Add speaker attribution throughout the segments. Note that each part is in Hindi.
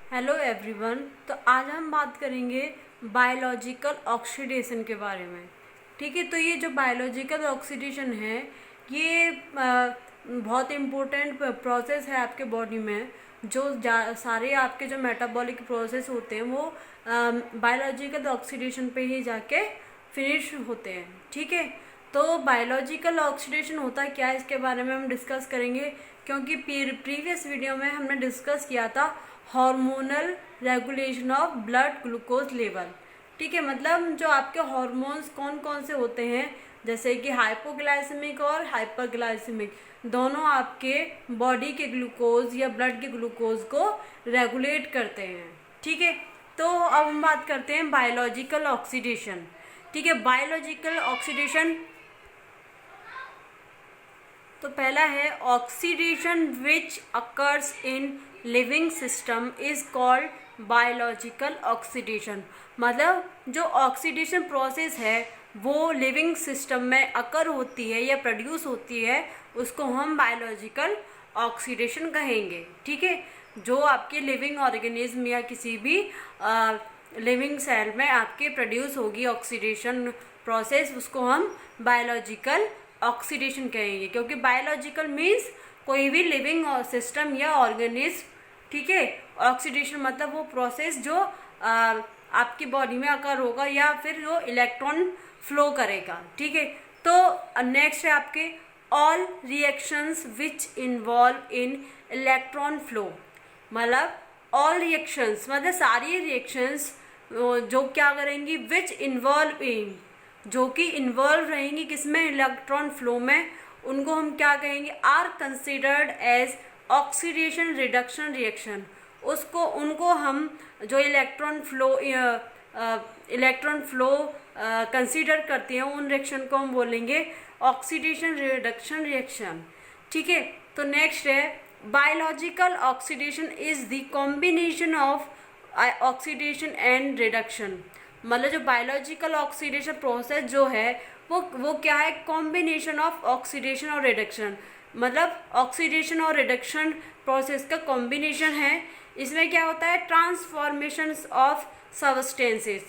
Speaker 1: Hello everyone. तो आज हम बात करेंगे बायोलॉजिकल ऑक्सीडेशन के बारे में। ठीक है, तो ये जो बायोलॉजिकल ऑक्सीडेशन है ये बहुत इम्पोर्टेंट प्रोसेस है आपके बॉडी में। जो सारे आपके जो मेटाबॉलिक प्रोसेस होते हैं वो बायोलॉजिकल ऑक्सीडेशन पे ही जाके फिनिश होते हैं। ठीक है, तो बायोलॉजिकल ऑक्सीडेशन होता है क्या, इसके बारे में हम डिस्कस करेंगे, क्योंकि प्रीवियस वीडियो में हमने डिस्कस किया था hormonal regulation of blood glucose level. ठीक है, मतलब जो आपके हार्मोन्स कौन कौन से होते हैं, जैसे कि हाइपोग्लाइसेमिक और हाइपरग्लाइसेमिक, दोनों आपके बॉडी के ग्लूकोज या ब्लड के ग्लूकोज को रेगुलेट करते हैं। ठीक है, तो अब हम बात करते हैं बायोलॉजिकल ऑक्सीडेशन। ठीक है, बायोलॉजिकल ऑक्सीडेशन तो पहला है oxidation which occurs in living system is called biological oxidation. मतलब जो ऑक्सीडेशन प्रोसेस है वो लिविंग सिस्टम में अकर होती है या प्रोड्यूस होती है, उसको हम बायोलॉजिकल ऑक्सीडेशन कहेंगे। ठीक है, जो आपके लिविंग ऑर्गेनिज्म या किसी भी लिविंग सेल में आपके प्रोड्यूस होगी ऑक्सीडेशन प्रोसेस, उसको हम बायोलॉजिकल ऑक्सीडेशन कहेंगे। क्योंकि बायोलॉजिकल मीन्स कोई भी लिविंग सिस्टम या ऑर्गेनिज्म। ठीक है, ऑक्सीडेशन मतलब वो प्रोसेस जो आपकी बॉडी में अकर होगा या फिर जो इलेक्ट्रॉन फ्लो करेगा। ठीक है, तो नेक्स्ट है आपके all reactions which involve in electron flow. मतलब ऑल रिएक्शंस मतलब सारी रिएक्शंस जो क्या करेंगी, विच इन्वॉल्व इन, जो कि इन्वॉल्व रहेंगी किसमें, इलेक्ट्रॉन फ्लो में, उनको हम क्या कहेंगे, are considered as oxidation reduction reaction. उनको हम जो इलेक्ट्रॉन फ्लो कंसीडर करते हैं उन रिएक्शन को हम बोलेंगे ऑक्सीडेशन रिडक्शन रिएक्शन। ठीक है, तो नेक्स्ट है biological oxidation is the combination of oxidation and reduction. मतलब जो बायोलॉजिकल ऑक्सीडेशन प्रोसेस जो है वो क्या है, कॉम्बिनेशन ऑफ ऑक्सीडेशन और रिडक्शन। मतलब ऑक्सीडेशन और रिडक्शन प्रोसेस का कॉम्बिनेशन है। इसमें क्या होता है, ट्रांसफॉर्मेशन ऑफ सब्सटेंसेस,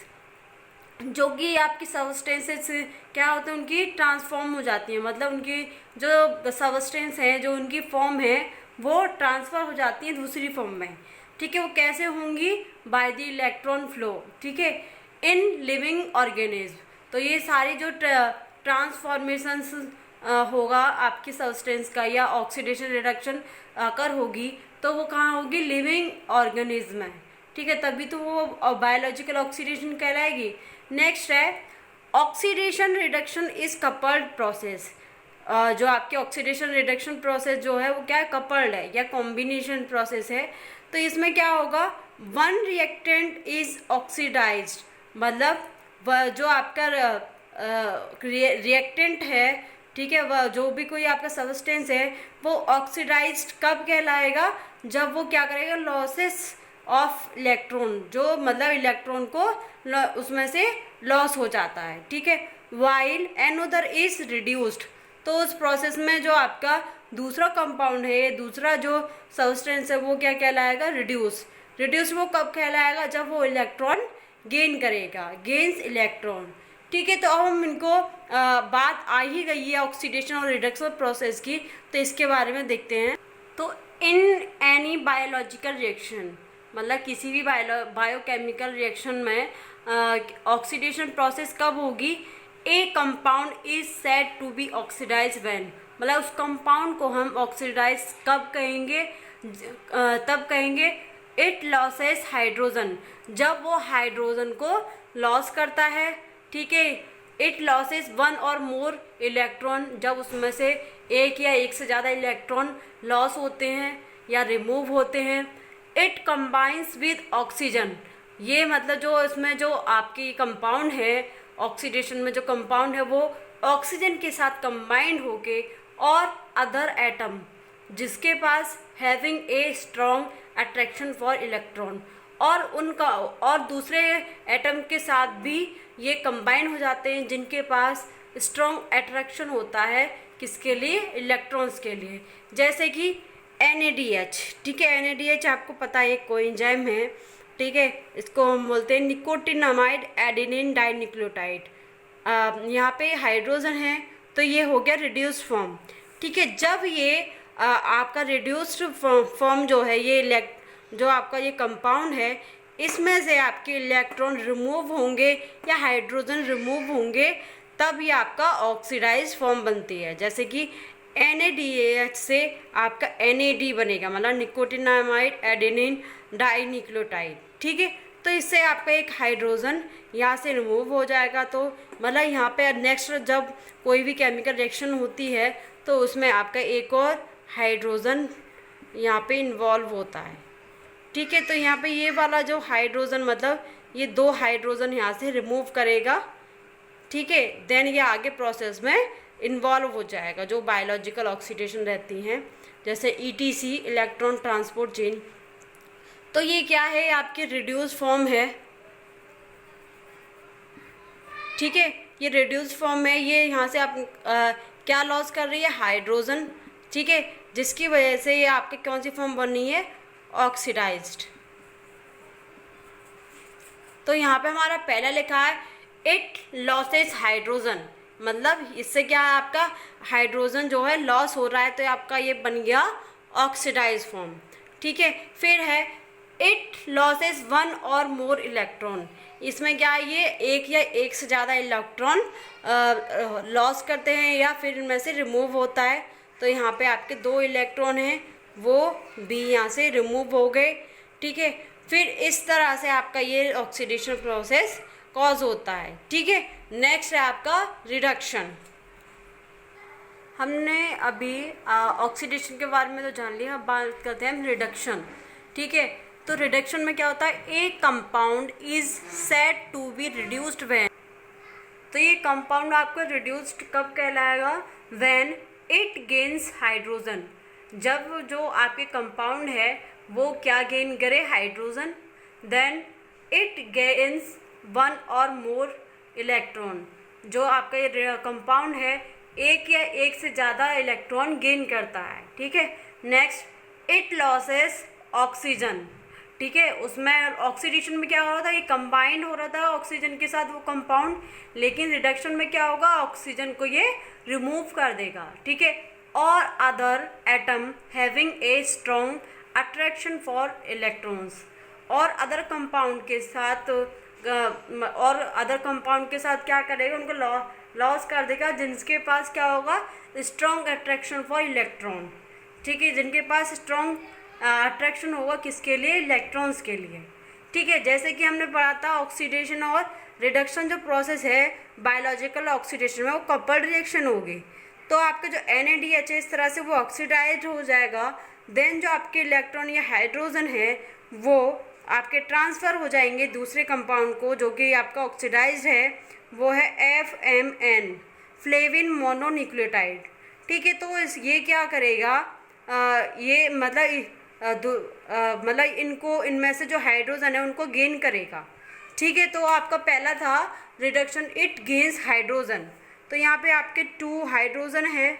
Speaker 1: जो कि आपकी सब्सटेंसेस क्या होते हैं, उनकी ट्रांसफॉर्म हो जाती है। मतलब उनकी जो सब्सटेंस है, जो उनकी फॉर्म है, वो ट्रांसफ़र हो जाती है दूसरी फॉर्म में। ठीक है, वो कैसे होंगी, बाय द इलेक्ट्रॉन फ्लो। ठीक है, इन लिविंग ऑर्गेनिज्म। तो ये सारी जो ट्रांसफॉर्मेशंस होगा आपकी सब्सटेंस का या ऑक्सीडेशन रिडक्शन कर होगी, तो वो कहाँ होगी, लिविंग ऑर्गेनिज्म में। ठीक है, तभी तो वो बायोलॉजिकल ऑक्सीडेशन कहलाएगी। नेक्स्ट है oxidation reduction is coupled process. जो आपके ऑक्सीडेशन रिडक्शन प्रोसेस जो है वो क्या है, कपल्ड है या कॉम्बिनेशन प्रोसेस है। तो इसमें क्या होगा, वन रिएक्टेंट इज ऑक्सीडाइज्ड। मतलब जो आपका रिएक्टेंट है, ठीक है, वह जो भी कोई आपका सब्सटेंस है वो ऑक्सीडाइज्ड कब कहलाएगा, जब वो क्या करेगा, लॉसेस ऑफ इलेक्ट्रॉन, जो मतलब इलेक्ट्रॉन को उसमें से लॉस हो जाता है। ठीक है, वाइल एनोदर इज रिड्यूस्ड। तो उस प्रोसेस में जो आपका दूसरा कंपाउंड है, दूसरा जो सब्सटेंस है, वो क्या कहलाएगा, रिड्यूस वो कब कहलाएगा, जब वो इलेक्ट्रॉन गेन करेगा, गेन्स इलेक्ट्रॉन। ठीक है, तो अब हम इनको बात आ ही गई है ऑक्सीडेशन और रिडक्शन प्रोसेस की, तो इसके बारे में देखते हैं। तो इन एनी बायोलॉजिकल रिएक्शन, मतलब किसी भी बायोकेमिकल रिएक्शन में ऑक्सीडेशन प्रोसेस कब होगी, ए compound is said to be oxidise when. मतलब उस कंपाउंड को हम ऑक्सीडाइज कब कहेंगे, तब कहेंगे इट लॉसेस हाइड्रोजन, जब वो हाइड्रोजन को लॉस करता है। ठीक है, इट लॉसेस वन और मोर इलेक्ट्रॉन, जब उसमें से एक या एक से ज़्यादा इलेक्ट्रॉन लॉस होते हैं या रिमूव होते हैं। It combines with oxygen. ये मतलब जो इसमें जो आपकी कंपाउंड है, ऑक्सीडेशन में जो कंपाउंड है वो ऑक्सीजन के साथ कंबाइंड होके और अदर एटम जिसके पास having a strong attraction for electron, और उनका और दूसरे एटम के साथ भी ये कंबाइन हो जाते हैं जिनके पास स्ट्रॉन्ग अट्रैक्शन होता है, किसके लिए, इलेक्ट्रॉन्स के लिए। जैसे कि NADH, ठीक है। NADH आपको पता है एक कोएंजाइम है, ठीक है। इसको हम बोलते हैं निकोटिनामाइड एडेनिन डाइन्यूक्लियोटाइड। यहाँ पे हाइड्रोजन है तो ये हो गया रिड्यूस्ड फॉर्म, ठीक है। जब ये आपका रिड्यूस्ड फॉर्म जो है, ये जो आपका ये कंपाउंड है, इसमें से आपके इलेक्ट्रॉन रिमूव होंगे या हाइड्रोजन रिमूव होंगे, तब ये आपका ऑक्सीडाइज्ड फॉर्म बनती है। जैसे कि NADH से आपका NAD बनेगा, मतलब निकोटिनामाइड एडेनिन डाइन्यूक्लियोटाइड, ठीक है। तो इससे आपका एक हाइड्रोजन यहाँ से रिमूव हो जाएगा। तो मतलब यहाँ पे नेक्स्ट जब कोई भी केमिकल रिएक्शन होती है तो उसमें आपका एक और हाइड्रोजन यहाँ पे इन्वॉल्व होता है, ठीक है। तो यहाँ पे ये वाला जो हाइड्रोजन, मतलब ये 2 हाइड्रोजन यहाँ से रिमूव करेगा, ठीक है। देन ये आगे प्रोसेस में इन्वॉल्व हो जाएगा, जो बायोलॉजिकल ऑक्सीडेशन रहती हैं, जैसे ETC इलेक्ट्रॉन ट्रांसपोर्ट चेन। तो ये क्या है, आपकी रिड्यूस फॉर्म है, ठीक है। ये रिड्यूस फॉर्म है, ये यहाँ से आप क्या लॉस कर रही है, हाइड्रोजन, ठीक है, जिसकी वजह से ये आपकी कौन सी फॉर्म बन रही है, ऑक्सीडाइज्ड। तो यहाँ पे हमारा पहला लिखा है इट लॉसेस हाइड्रोजन, मतलब इससे क्या है, आपका हाइड्रोजन जो है लॉस हो रहा है, तो आपका ये बन गया ऑक्सीडाइज फॉर्म, ठीक है। फिर है इट लॉसेस 1 और मोर इलेक्ट्रॉन, इसमें क्या है, ये एक या एक से ज़्यादा इलेक्ट्रॉन लॉस करते हैं या फिर इनमें से रिमूव होता है। तो यहाँ पे आपके 2 इलेक्ट्रॉन हैं, वो भी यहाँ से रिमूव हो गए, ठीक है। फिर इस तरह से आपका ये ऑक्सीडेशन प्रोसेस कॉज होता है, ठीक है। नेक्स्ट है आपका रिडक्शन। हमने अभी ऑक्सीडेशन के बारे में तो जान लिया, अब बात करते हैं हम रिडक्शन, ठीक है। तो रिडक्शन में क्या होता है, ए compound is said to be reduced when, तो ये कंपाउंड आपको रिड्यूस्ड कब कहलाएगा, व्हेन इट गेन्स हाइड्रोजन, जब जो आपके कंपाउंड है वो क्या गेन करे, हाइड्रोजन। देन इट गेन्स 1 और मोर इलेक्ट्रॉन, जो आपका ये कंपाउंड है एक या एक से ज़्यादा इलेक्ट्रॉन गेन करता है, ठीक है। नेक्स्ट इट लॉसेस ऑक्सीजन, ठीक है। उसमें ऑक्सीडेशन में क्या हो रहा था, ये कंबाइंड हो रहा था ऑक्सीजन के साथ वो कंपाउंड, लेकिन रिडक्शन में क्या होगा, ऑक्सीजन को ये रिमूव कर देगा, ठीक है। और other atom having a strong attraction for electrons, और अदर कंपाउंड के साथ क्या करेगा, उनको लॉस कर देगा, जिनके पास क्या होगा, स्ट्रॉन्ग अट्रैक्शन फॉर इलेक्ट्रॉन, ठीक है। जिनके पास स्ट्रॉन्ग अट्रैक्शन होगा किसके लिए, इलेक्ट्रॉन्स के लिए, ठीक है। जैसे कि हमने पढ़ा था ऑक्सीडेशन और रिडक्शन जो प्रोसेस है बायोलॉजिकल ऑक्सीडेशन में, वो कपल्ड रिएक्शन होगी। तो आपका जो NADH है इस तरह से वो ऑक्सीडाइज हो जाएगा। देन जो आपके इलेक्ट्रॉन या हाइड्रोजन है वो आपके ट्रांसफ़र हो जाएंगे दूसरे कंपाउंड को, जो कि आपका ऑक्सीडाइज्ड है, वो है FMN फ्लेविन मोनोन्यूक्लियोटाइड, ठीक है। तो ये क्या करेगा, ये मतलब इनको, इनमें से जो हाइड्रोजन है उनको गेन करेगा, ठीक है। तो आपका पहला था रिडक्शन, इट गेन्स हाइड्रोजन, तो यहाँ पे आपके 2 हाइड्रोजन है,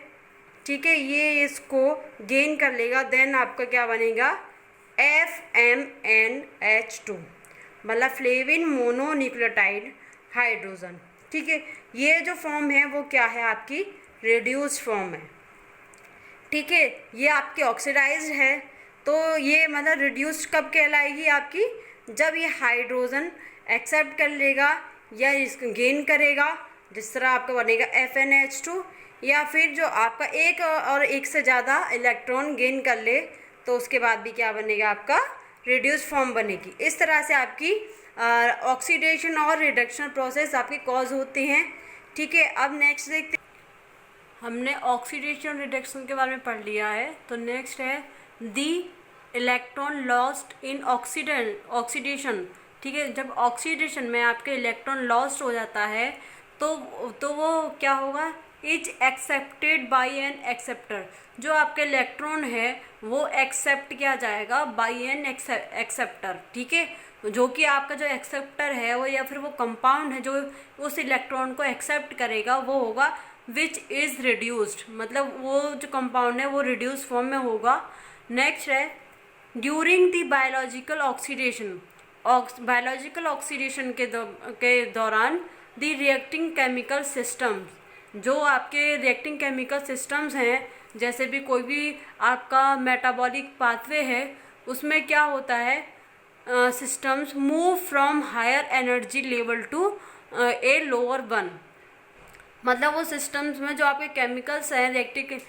Speaker 1: ठीक है, ये इसको गेन कर लेगा। देन आपका क्या बनेगा, FMNH2, मतलब फ्लेविन मोनोन्यूक्लियोटाइड हाइड्रोजन, ठीक है। ये जो फॉर्म है वो क्या है, आपकी रिड्यूस्ड फॉर्म है, ठीक है। ये आपके ऑक्सीडाइज्ड है, तो ये मतलब रिड्यूस्ड कब कहलाएगी आपकी, जब ये हाइड्रोजन एक्सेप्ट कर लेगा या इसको गेन करेगा, जिस तरह आपका बनेगा FNH2, या फिर जो आपका एक और एक से ज़्यादा इलेक्ट्रॉन गेन कर ले, तो उसके बाद भी क्या बनेगा, आपका रिड्यूस्ड फॉर्म बनेगी। इस तरह से आपकी ऑक्सीडेशन और रिडक्शन प्रोसेस आपके कॉज होते हैं, ठीक है। अब नेक्स्ट देखते हैं, हमने ऑक्सीडेशन रिडक्शन के बारे में पढ़ लिया है। तो नेक्स्ट है the electron lost in oxidation, ठीक है। जब ऑक्सीडेशन में आपके इलेक्ट्रॉन लॉस्ट हो जाता है तो वो क्या होगा, is accepted by N acceptor, जो आपके इलेक्ट्रॉन है वो एक्सेप्ट किया जाएगा बाई एन एक्सेप्टर, ठीक है। जो कि आपका जो एक्सेप्टर है वो या फिर वो कंपाउंड है जो उस इलेक्ट्रॉन को एक्सेप्ट करेगा वो होगा विच इज़ रिड्यूस्ड, मतलब वो जो कंपाउंड है वो रिड्यूस फॉर्म में होगा, नेक्स्ट है during the biological oxidation, biological oxidation के दौरान द रिएक्टिंग केमिकल सिस्टम्स, जो आपके रिएक्टिंग केमिकल सिस्टम्स हैं, जैसे भी कोई भी आपका मेटाबॉलिक पाथवे है, उसमें क्या होता है, systems move from higher energy level two a lower one. मतलब वो सिस्टम्स में जो आपके केमिकल्स हैं रिएक्टिव